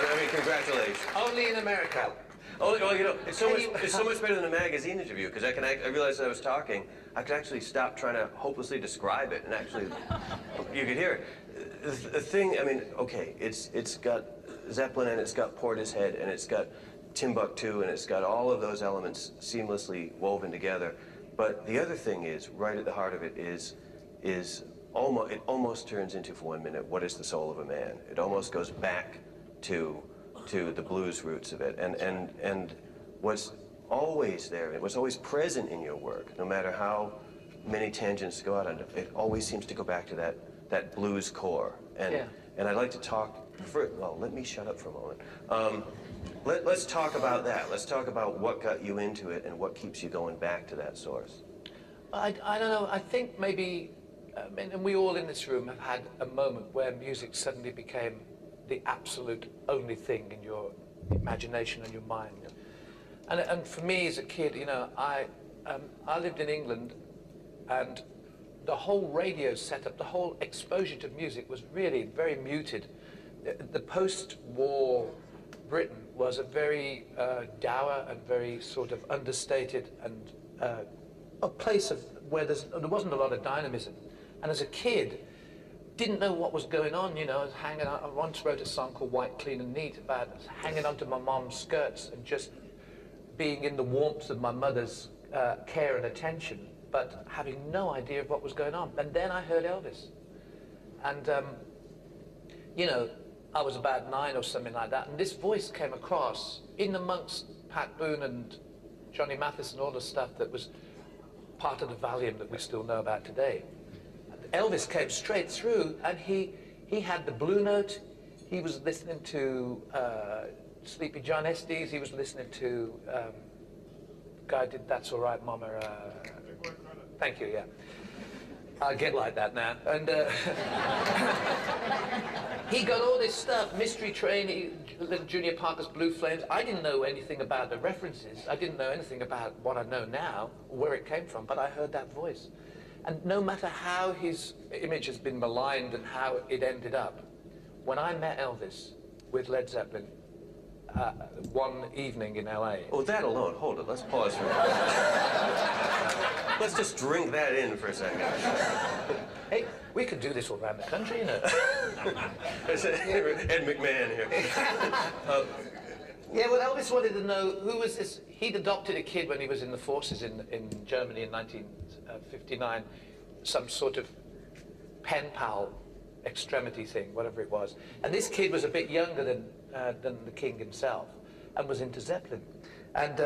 I mean, congratulations. Only in America. Oh, well, you know, it's so much better than a magazine interview, because I realized as I was talking, I could actually stop trying to hopelessly describe it, and actually, you could hear it. The thing, I mean, okay, it's got Zeppelin, and it's got Portishead, and it's got Timbuktu, and it's got all of those elements seamlessly woven together. But the other thing is, right at the heart of it is almost, it almost turns into, for 1 minute, what is the soul of a man? It almost goes back to the blues roots of it, and what's always there, what's always present in your work, no matter how many tangents go out, and it always seems to go back to that blues core. And I'd like to talk, well, let me shut up for a moment. Let's talk about that. Let's talk about what got you into it and what keeps you going back to that source. I don't know, I think maybe, and we all in this room have had a moment where music suddenly became the absolute only thing in your imagination and your mind. And for me as a kid, you know, I lived in England, and the whole radio setup, the whole exposure to music was really very muted. The post-war Britain was a very dour and very sort of understated and a place of where there wasn't a lot of dynamism. And as a kid, didn't know what was going on, you know. I was hanging out. I once wrote a song called White, Clean and Neat about hanging onto my mom's skirts and just being in the warmth of my mother's care and attention, but having no idea of what was going on. And then I heard Elvis. And, you know, I was about 9 or something like that, and this voice came across in amongst Pat Boone and Johnny Mathis and all the stuff that was part of the Valium that we still know about today. Elvis came straight through, and he had the Blue Note. He was listening to Sleepy John Estes. He was listening to the guy who did That's All Right, Mama. Thank you, yeah. I get like that now. And he got all this stuff, Mystery Train, Junior Parker's Blue Flames. I didn't know anything about the references. I didn't know anything about what I know now, where it came from, but I heard that voice. And no matter how his image has been maligned and how it ended up, when I met Elvis with Led Zeppelin one evening in LA. Oh, that alone, hold it, let's pause for a minute. Let's just drink that in for a second. Hey, we could do this all around the country, you know. Ed McMahon here. Yeah, well, Elvis wanted to know who was this. He'd adopted a kid when he was in the forces in Germany in 1959, some sort of pen pal extremity thing, whatever it was. And this kid was a bit younger than the king himself, and was into Zeppelin. And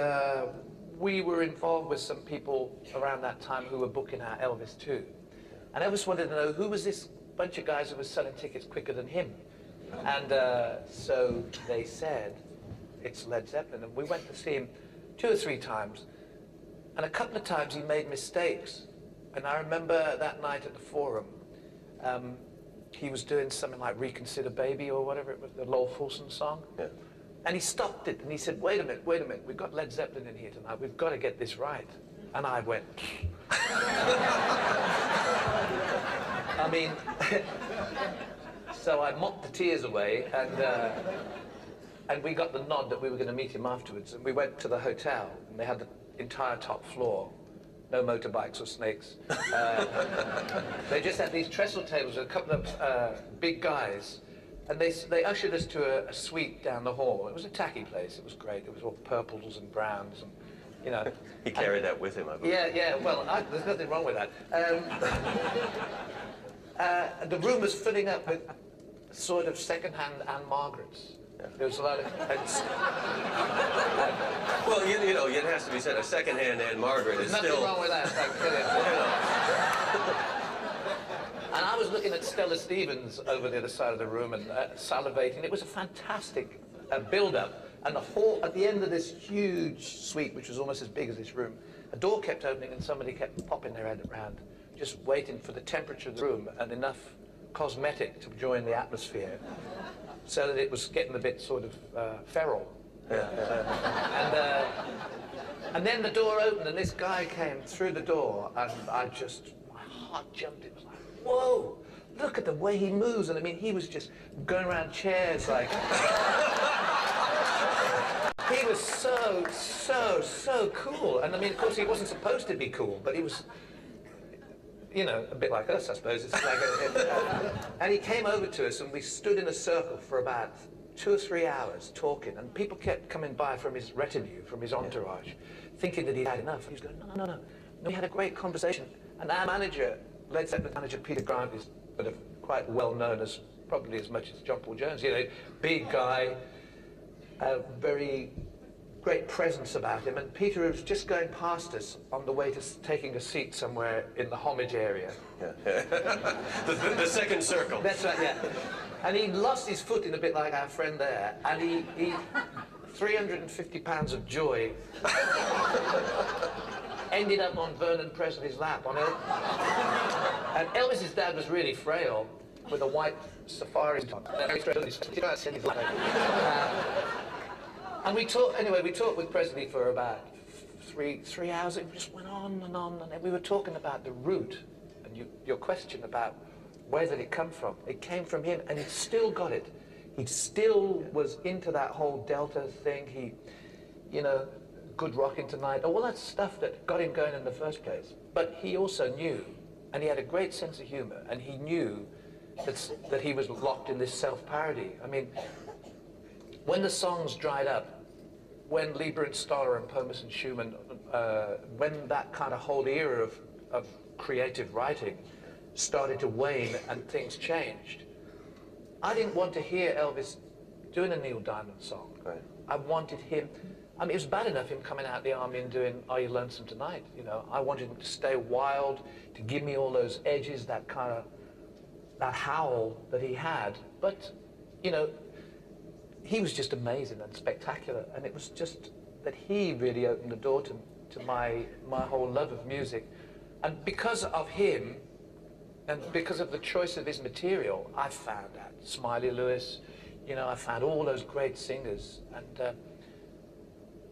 we were involved with some people around that time who were booking out Elvis too. And Elvis wanted to know who was this bunch of guys who was selling tickets quicker than him. And so they said, it's Led Zeppelin. And we went to see him 2 or 3 times. And a couple of times he made mistakes. And I remember that night at the Forum, he was doing something like Reconsider Baby or whatever it was, the Lowell Fulson song. Yeah. And he stopped it and he said, wait a minute, we've got Led Zeppelin in here tonight, we've got to get this right. And I went, I mean, so I mopped the tears away, and we got the nod that we were going to meet him afterwards. And we went to the hotel, and they had the entire top floor. No motorbikes or snakes. They just had these trestle tables with a couple of big guys. And they ushered us to a suite down the hall. It was a tacky place. It was great. It was all purples and browns, and, you know. He carried that with him, I believe. Yeah. Well, there's nothing wrong with that. The room was filling up with sort of second-hand Anne Margarets. Yeah. There was a lot of... Well, you know, it has to be said, a second-hand Anne Margaret is nothing still... wrong with that. And I was looking at Stella Stevens over the other side of the room and salivating. It was a fantastic build-up. And the hall, at the end of this huge suite, which was almost as big as this room, a door kept opening and somebody kept popping their head around, just waiting for the temperature of the room and enough cosmetic to join the atmosphere, so that it was getting a bit sort of feral. And then the door opened and this guy came through the door, and my heart jumped. It was like, whoa, look at the way he moves. And I mean, he was just going around chairs like... He was so cool. And I mean, of course, he wasn't supposed to be cool, but he was, you know, a bit like us, I suppose. It's like and he came over to us, and we stood in a circle for about 2 or 3 hours talking, and people kept coming by from his retinue, from his entourage, thinking that he'd had enough. He was going, no. We had a great conversation. And our manager, Led Zeppelin manager Peter Grant, is sort of quite well known as, probably as much as John Paul Jones, you know, big guy, very great presence about him. And Peter was just going past us on the way to taking a seat somewhere in the homage area. Yeah. the second circle. That's right, yeah. And he lost his footing a bit like our friend there, and he 350 pounds of joy ended up on Vernon Presley's lap. And Elvis's dad was really frail, with a white safari top. And we talked with Presley for about three hours. It just went on, and we were talking about the root, and your question about where did it come from? It came from him, and he still got it. He still was into that whole Delta thing. He, you know, Good Rockin' Tonight, all that stuff that got him going in the first place. But he also knew, and he had a great sense of humor, and he knew that he was locked in this self-parody. I mean, when the songs dried up, when Lieber and Stoller and Pomus and Schumann, when that kind of whole era of creative writing started to wane and things changed, I didn't want to hear Elvis doing a Neil Diamond song. Right. I wanted him, I mean, it was bad enough him coming out of the army and doing Are You Lonesome Tonight, you know. I wanted him to stay wild, to give me all those edges, that kind of, that howl that he had. But, you know, he was just amazing and spectacular, and it was just that he really opened the door to my whole love of music. And because of him, and because of the choice of his material, I found out Smiley Lewis, you know, I found all those great singers,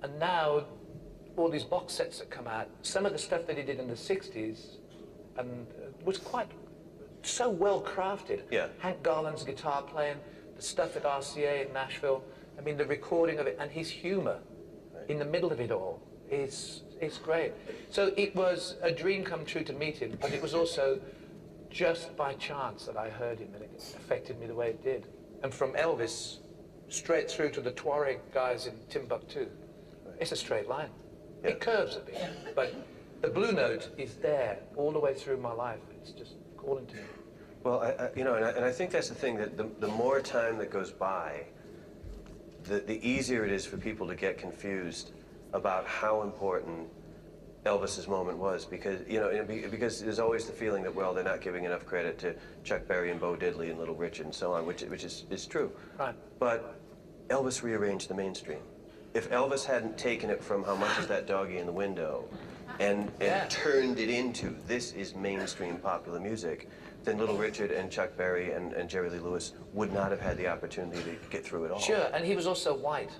and now all these box sets that come out, some of the stuff that he did in the 60s and was quite so well crafted. Yeah. Hank Garland's guitar playing, the stuff at RCA in Nashville, I mean, the recording of it, and his humor in the middle of it all is great. So it was a dream come true to meet him, but it was also just by chance that I heard him, and it affected me the way it did. And from Elvis straight through to the Tuareg guys in Timbuktu, it's a straight line. Yeah. It curves a bit, but the blue note is there all the way through my life. It's just calling to me. Well, you know, and I think that's the thing, that the more time that goes by, the easier it is for people to get confused about how important Elvis's moment was, because, you know, because there's always the feeling that, well, they're not giving enough credit to Chuck Berry and Bo Diddley and Little Richard and so on, which is true. Right. But Elvis rearranged the mainstream. If Elvis hadn't taken it from How Much Is That Doggy in the Window and turned it into this is mainstream popular music, then Little Richard and Chuck Berry and Jerry Lee Lewis would not have had the opportunity to get through it all. Sure, and he was also white,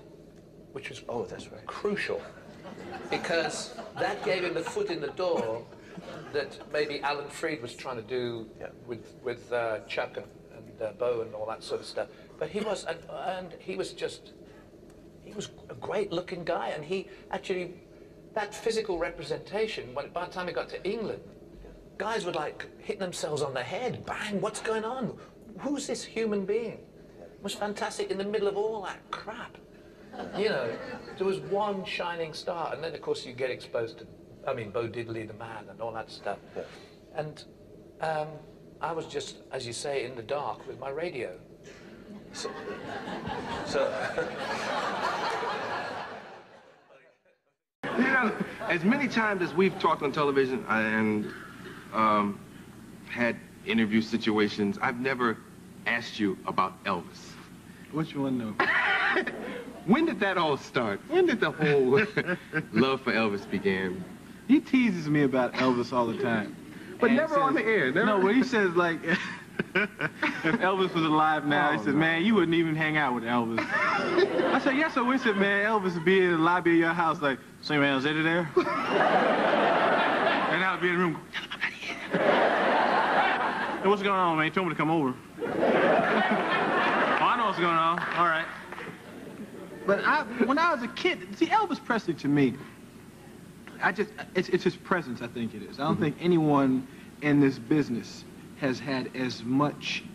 which was That's right. crucial, because that gave him the foot in the door that maybe Alan Freed was trying to do with Chuck and Bo and all that sort of stuff. But he was, and he was a great-looking guy, and he actually, that physical representation, by the time he got to England, guys were like hitting themselves on the head. Bang, what's going on? Who's this human being? It was fantastic in the middle of all that crap. You know, there was one shining star, and then of course you get exposed to, I mean, Bo Diddley the Man and all that stuff. Yeah. And I was just, as you say, in the dark with my radio. So you know, as many times as we've talked on television and had interview situations, I've never asked you about Elvis. What you want to know? When did that all start? When did the whole love for Elvis begin? He teases me about Elvis all the time. But And never says, on the air. Never. No, but he says, like, if Elvis was alive now, he says, man, you wouldn't even hang out with Elvis. I said, yes, I would. He said, man, Elvis would be in the lobby of your house like, say, man, is Eddie there? And I would be in the room going, tell him I'm not here. Hey, what's going on, man? You told me to come over. Oh, I know what's going on. All right. But when I was a kid, see, Elvis Presley to me, it's his presence, I think it is. I don't think anyone in this business has had as much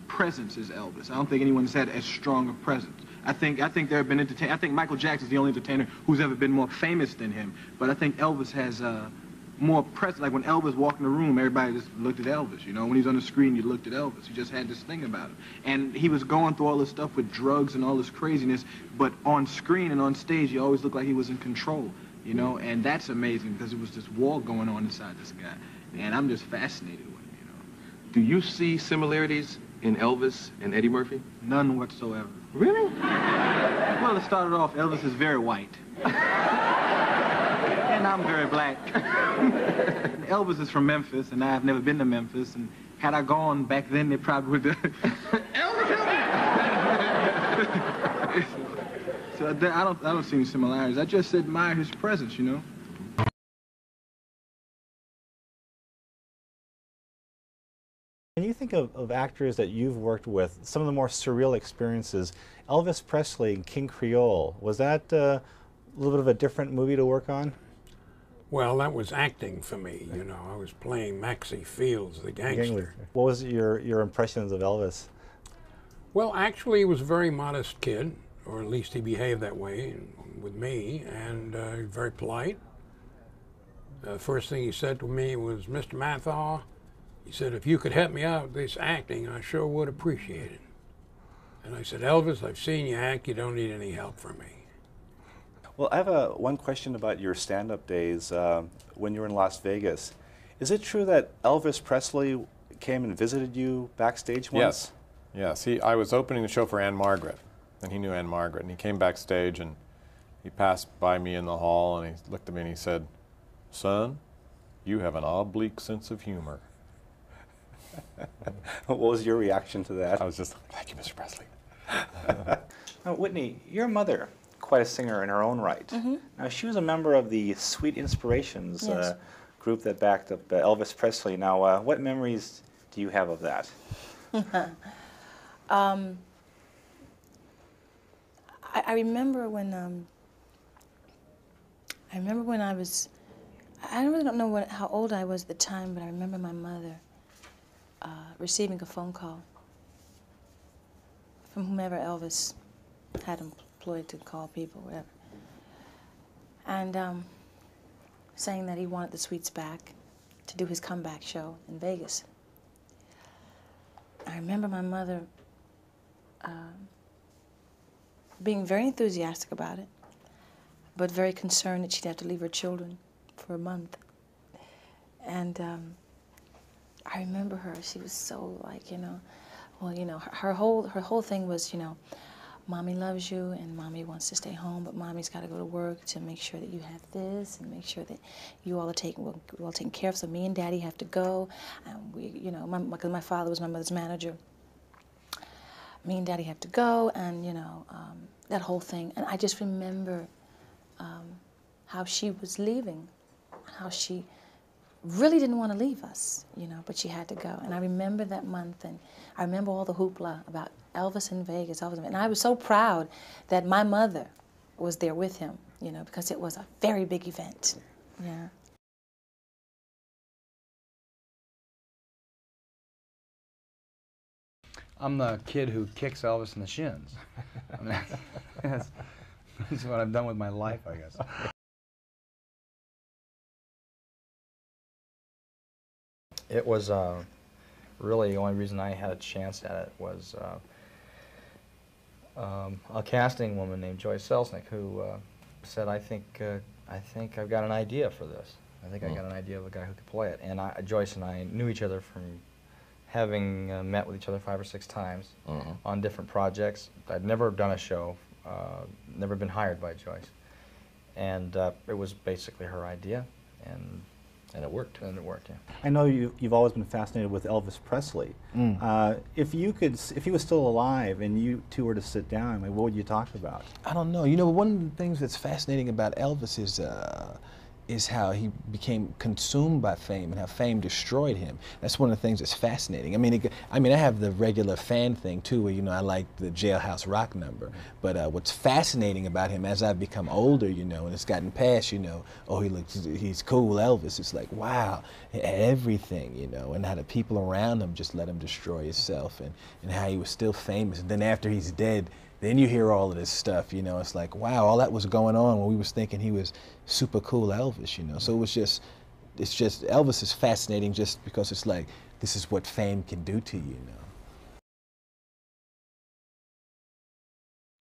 presence as Elvis. I don't think anyone's had as strong a presence. I think there have been entertainers. I think Michael Jackson's the only entertainer who's ever been more famous than him. But I think Elvis has more presence. Like when Elvis walked in the room, everybody just looked at Elvis. You know, when he's on the screen, you looked at Elvis. He just had this thing about him. And he was going through all this stuff with drugs and all this craziness. But on screen and on stage, he always looked like he was in control. You know, and that's amazing because it was this war going on inside this guy. And I'm just fascinated with him, you know. Do you see similarities in Elvis and Eddie Murphy? None whatsoever. Really? Well, it started off, Elvis is very white. And I'm very black. Elvis is from Memphis, and I've never been to Memphis. And had I gone back then, they probably would have... Elvis, help me! So I don't see any similarities. I just admire his presence, you know. When you think of actors that you've worked with, some of the more surreal experiences, Elvis Presley and King Creole, was that a little bit of a different movie to work on? Well, that was acting for me, you know. I was playing Maxie Fields, the gangster. What was your impressions of Elvis? Well, actually, he was a very modest kid, or at least he behaved that way with me, and very polite. The first thing he said to me was, "Mr. Mathaw," he said, "if you could help me out with this acting, I sure would appreciate it." And I said, "Elvis, I've seen you act. You don't need any help from me." Well, I have one question about your stand-up days when you were in Las Vegas. Is it true that Elvis Presley came and visited you backstage once? Yes. I was opening the show for Anne Margaret, and he knew Anne Margaret, and he came backstage, and he passed by me in the hall, and he looked at me and he said, "Son, you have an oblique sense of humor." What was your reaction to that? I was just, "Thank you, Mr. Presley." Now, Whitney, your mother, quite a singer in her own right. Mm-hmm. Now, she was a member of the Sweet Inspirations Yes. group that backed up Elvis Presley. Now, what memories do you have of that? I remember when I was, I really don't know how old I was at the time, but I remember my mother receiving a phone call from whomever Elvis had employed to call people, whatever, and saying that he wanted the Sweets back to do his comeback show in Vegas. I remember my mother being very enthusiastic about it, but very concerned that she'd have to leave her children for a month. And I remember her, she was so like, you know, well, you know, her whole thing was, you know, Mommy loves you and Mommy wants to stay home, but Mommy's got to go to work to make sure that you have this and make sure that you all are taken care of. So me and Daddy have to go, and we, you know, because my father was my mother's manager. Me and Daddy have to go, and you know, that whole thing. And I just remember how she was leaving, how she really didn't want to leave us, you know, but she had to go. And I remember that month, and I remember all the hoopla about Elvis in Vegas, and I was so proud that my mother was there with him, you know, because it was a very big event. Yeah. I'm the kid who kicks Elvis in the shins. I mean, that's what I've done with my life, I guess. It was really the only reason I had a chance at it was a casting woman named Joyce Selznick who said, I think I've got an idea for this. I think I got an idea of a guy who could play it. And Joyce and I knew each other from having met with each other 5 or 6 times on different projects. I'd never done a show, never been hired by Joyce. And it was basically her idea. And it worked. And it worked, yeah. I know you've always been fascinated with Elvis Presley. If he was still alive and you two were to sit down, I mean, what would you talk about? I don't know. You know, one of the things that's fascinating about Elvis is how he became consumed by fame and how fame destroyed him. That's one of the things that's fascinating. I mean, I have the regular fan thing too, where, you know, I like the Jailhouse Rock number. But what's fascinating about him as I've become older, you know, and it's gotten past, you know, oh, he's cool, Elvis. It's like, wow, everything, you know, and how the people around him just let him destroy himself, and how he was still famous. And then after he's dead, then you hear all of this stuff, you know. It's like, wow, all that was going on when we was thinking he was super cool Elvis, you know. So it's just Elvis is fascinating just because it's like, this is what fame can do to you, you know.